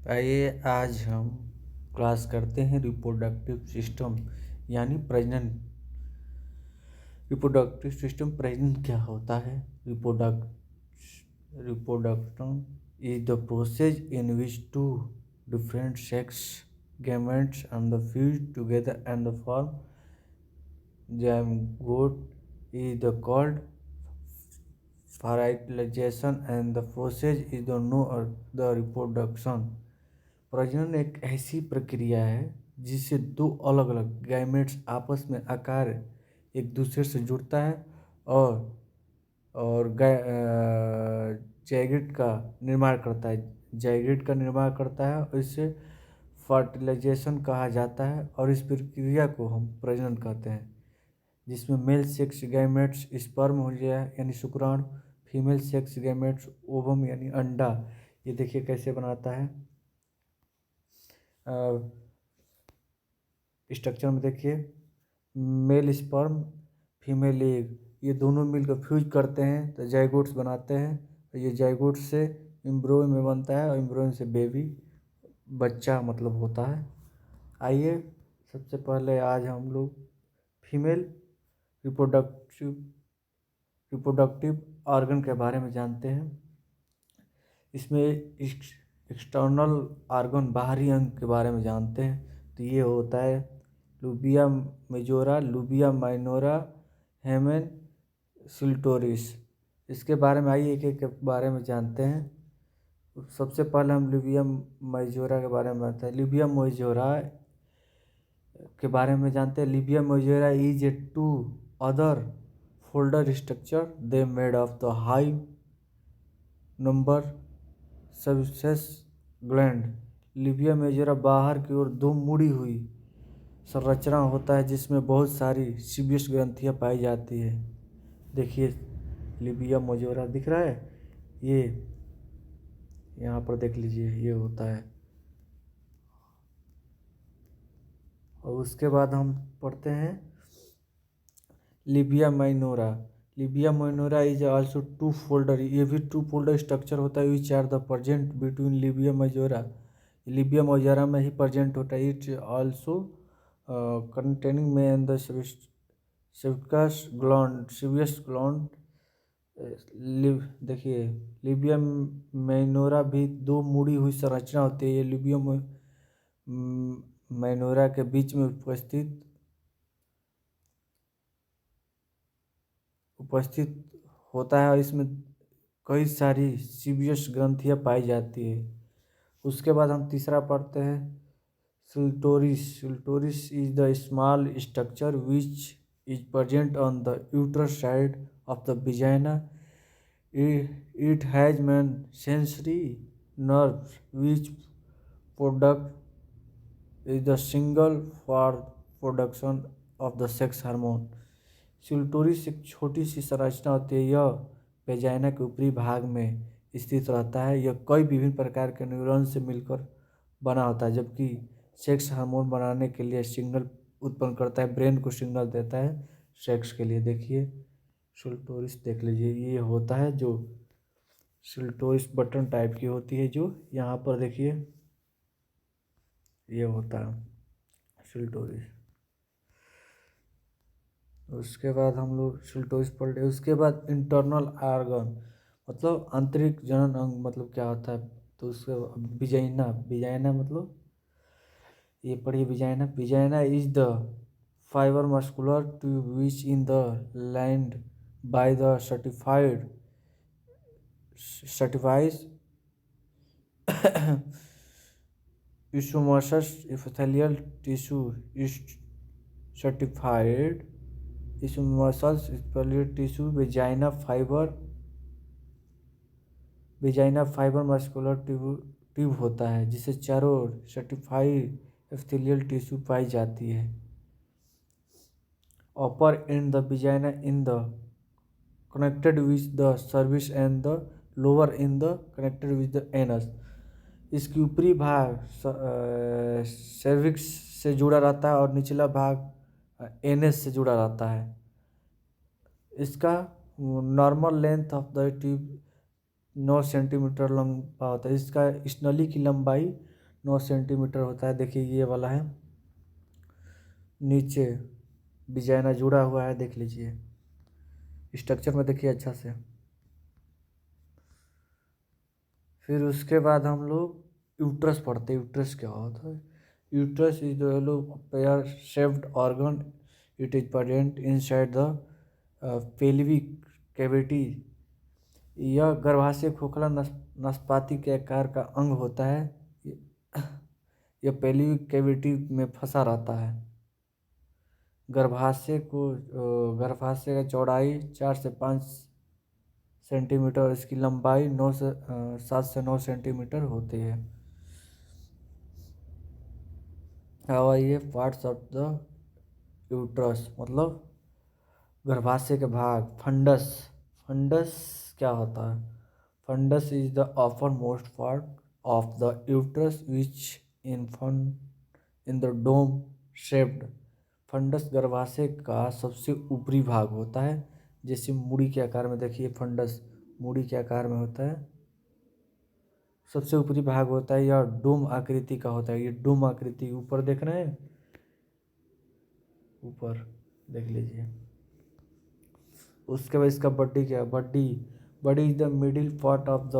आइए आज हम क्लास करते हैं रिप्रोडक्टिव सिस्टम यानी प्रजनन। रिप्रोडक्टिव सिस्टम प्रजनन क्या होता है? Reproduction is the process in which two different sex gametes and the fuse together and the form zygote is the called fertilization and the process is the known as the reproduction। प्रजनन एक ऐसी प्रक्रिया है जिससे दो अलग अलग gametes आपस में आकार एक दूसरे से जुड़ता है और जाइगोट का निर्माण करता है। जाइगोट का निर्माण करता है और इसे फर्टिलाइजेशन कहा जाता है और इस प्रक्रिया को हम प्रजनन कहते हैं, जिसमें मेल सेक्स गैमेट्स स्पर्म हो गया यानी शुक्राणु, फीमेल सेक्स गैमेट्स ओवम यानी अंडा। ये देखिए कैसे बनाता है स्ट्रक्चर में। देखिए मेल स्पर्म फीमेल एग, ये दोनों मिलकर फ्यूज करते हैं तो जाइगोट्स बनाते हैं। तो ये जाइगोट से एम्ब्रियो में बनता है और एम्ब्रियो से बेबी बच्चा मतलब होता है। आइए सबसे पहले आज हम लोग फीमेल रिप्रोडक्टिव ऑर्गन के बारे में जानते हैं। इसमें एक्सटर्नल ऑर्गन बाहरी अंग के बारे में जानते हैं। तो ये होता है लुबिया मेजोरा, लुबिया माइनोरा, हेमेन सिल्टोरिस। इसके बारे में आइए एक एक के बारे में जानते हैं। सबसे पहले हम लुबिया मेजोरा के बारे में जानते हैं। लुबिया मेजोरा के बारे में जानते हैं। Labia majora is a two other folder structure they made of the high number sebaceous gland. Labia majora बाहर की ओर दो मुड़ी हुई संरचना होता है जिसमें बहुत सारी सीबियस ग्रंथियां पाई जाती है। देखिए लिबिया मेजोरा दिख रहा है, ये यहाँ पर देख लीजिए, ये होता है। और उसके बाद हम पढ़ते हैं labia minora. Labia minora is also two folder, ये भी टू फोल्डर स्ट्रक्चर होता है which are the present between labia majora. Labia majora में ही प्रेजेंट होता है। इट आल्सो कंटेनिंग में एंड द सेबियस ग्लैंड। देखिए लिबिया माइनोरा भी दो मुड़ी हुई संरचना होती है। ये लिबिया माइनोरा के बीच में उपस्थित होता है और इसमें कई सारी सीबियस ग्रंथियां पाई जाती है। उसके बाद हम तीसरा पढ़ते हैं clitoris. Clitoris is the small structure which is present on the uterus side of the vagina. It has man sensory nerves which product is the single for production of the sex hormone. Clitoris एक छोटी सी संरचना होती है। यह vagina के ऊपरी भाग में स्थित रहता है। यह कई विभिन्न प्रकार के न्यूरॉन से मिलकर बना होता है, जबकि सेक्स हार्मोन बनाने के लिए सिग्नल उत्पन्न करता है, ब्रेन को सिग्नल देता है सेक्स के लिए। देखिए सिल्टोरिस देख लीजिए, ये होता है जो सिल्टोरिस बटन टाइप की होती है, जो यहाँ पर देखिए ये होता है सिल्टोरिस। उसके बाद हम लोग सिल्टोरिस पढ़ रहे। उसके बाद इंटरनल ऑर्गन मतलब आंतरिक जनन अंग मतलब क्या होता है, तो उसके विजाइना मतलब ये पढ़िए vagina. Vagina is the fibre muscular tube which in the land by the certifies isomorphous epithelial tissue is certified isomorphous epithelial tissue vagina fibre muscular tube होता है जिसे चारों ओर सर्टिफाइड एपिथेलियल टिश्यू पाई जाती है। Upper end the vagina in the connected with the service and the lower in the connected with the anus. इसकी ऊपरी भाग सर्विक्स से जुड़ा रहता है और निचला भाग एनएस से जुड़ा रहता है। इसका normal length of the tube 9 centimetre लंबा होता है। इसका स्नली की लंबाई 9 सेंटीमीटर होता है। देखिए ये वाला है, नीचे विजाइना जुड़ा हुआ है, देख लीजिए स्ट्रक्चर में, देखिए अच्छा से। फिर उसके बाद हम लोग यूट्रस पढ़ते हैं। यूट्रस क्या होता है? Uterus is the pear shaped organ, it is present inside the pelvic cavity. यह गर्भाशय खोखला नाशपाती के आकार का अंग होता है। यह पेल्विक कैविटी में फंसा रहता है। गर्भाशय का चौड़ाई 4 से 5 सेंटीमीटर और इसकी लंबाई 7 से 9 सेंटीमीटर होती है। अब आइए पार्ट्स ऑफ द यूट्रस, मतलब गर्भाशय के भाग। फंडस, फंडस क्या होता है? Fundus is the uppermost part of the uterus which in the dome shaped. Fundus गर्भाशय का सबसे ऊपरी भाग होता है, जैसे मूड़ी के आकार में। देखिए फंडस मूड़ी के आकार में होता है, सबसे ऊपरी भाग होता है। यह डोम आकृति का होता है। ये डोम आकृति ऊपर देख रहे हैं, ऊपर देख लीजिए। उसके बाद इसका बॉडी क्या है? Body is the middle part of the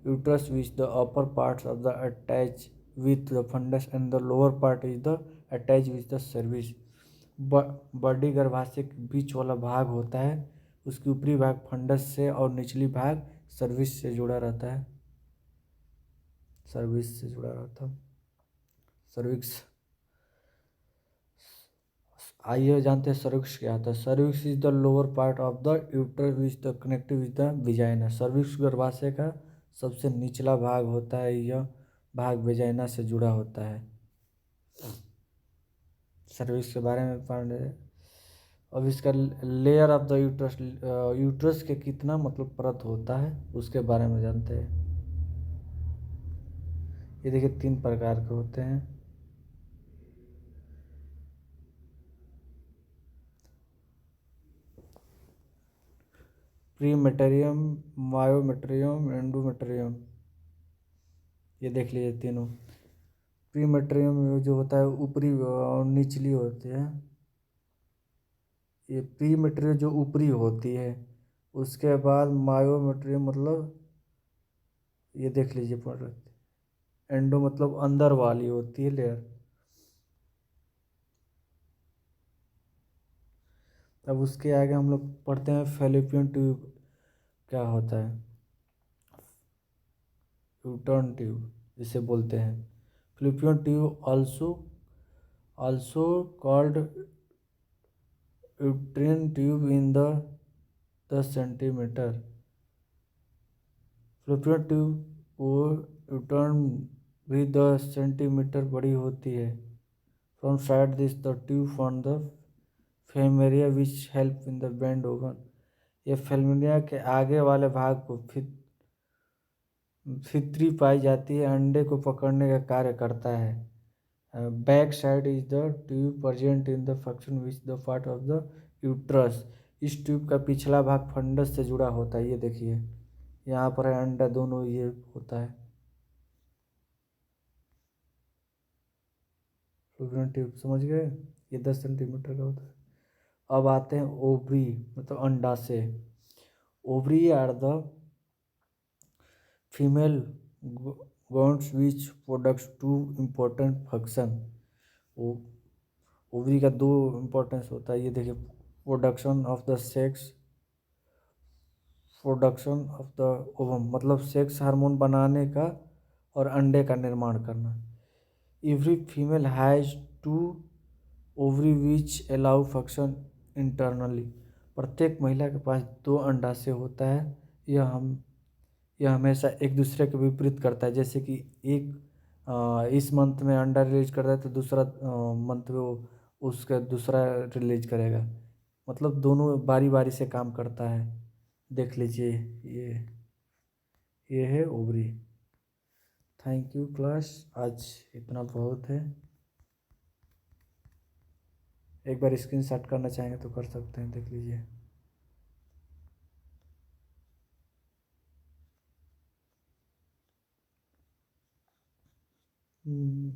uterus which the upper parts of the attach with the fundus and the lower part is the attach with the cervix. Body गर्भाशय के बीच वाला भाग होता है, उसकी ऊपरी भाग फंडस से और निचली भाग सर्विस से जुड़ा रहता है। सर्विस से जुड़ा रहता है, सर्विक्स। आइए जानते हैं सर्विक्स क्या होता है। Cervix is the lower part of the uterus which the connective with the vagina. Cervix गर्भाशय का सबसे निचला भाग होता है। यह भाग विजाइना से जुड़ा होता है। सर्विक्स के बारे में पढ़ रहे। अब इसका layer of the uterus, uterus के कितना मतलब परत होता है उसके बारे में जानते हैं। ये देखिए 3 प्रकार के होते हैं। प्रीमेटेरियम, मायोमेटेरियम, एंडोमेटेरियम। ये देख लीजिए तीनों। प्रीमेटेरियम जो होता है ऊपरी और निचली होती है। ये प्रीमेटेरियम जो ऊपरी होती है। उसके बाद मायोमेटेरियम मतलब ये देख लीजिए पढ़ रहे थे। एंडो मतलब अंदर वाली होती है लेयर। अब उसके आगे हम लोग पढ़ते हैं फैलोपियन ट्यूब क्या होता है। यूटर्न ट्यूब जिसे बोलते हैं। Fallopian tube also called uterine tube in the 10 centimetre. Fallopian tube वो यूटर्न भी 10 सेंटीमीटर बड़ी होती है। From side this the tube on the fimbriae which help in the bend oven. ये फेमेरिया के आगे वाले भाग को फितरी पाई जाती है, अंडे को पकड़ने का कार्य करता है। Back side is the tube present in the function which the part of the uterus. इस ट्यूब का पिछला भाग फंडस से जुड़ा होता है। ये देखिए यहाँ पर है अंडा, दोनों ये होता है। फ्लोपियन ट्यूब समझ गए, ये 10 सेंटीमीटर का होता है। अब आते हैं ओवरी मतलब अंडाशय। Ovary are the female gonads which products 2 important function. Ovary का 2 इम्पोर्टेंस होता है। ये देखिए production of the sex, production of the ovum मतलब सेक्स हार्मोन बनाने का और अंडे का निर्माण करना। Every female has 2 ovary which allow function internally. प्रत्येक महिला के पास 2 अंडाशय होता है। यह हमेशा एक दूसरे के विपरीत करता है। जैसे कि एक इस मंथ में अंडा रिलीज करता है तो दूसरा मंथ में वो उसका दूसरा रिलीज करेगा। मतलब दोनों बारी बारी से काम करता है। देख लीजिए ये है ओवरी। थैंक यू क्लास, आज इतना बहुत है। एक बार स्क्रीनशॉट करना चाहेंगे तो कर सकते हैं, देख लीजिए। हम्म,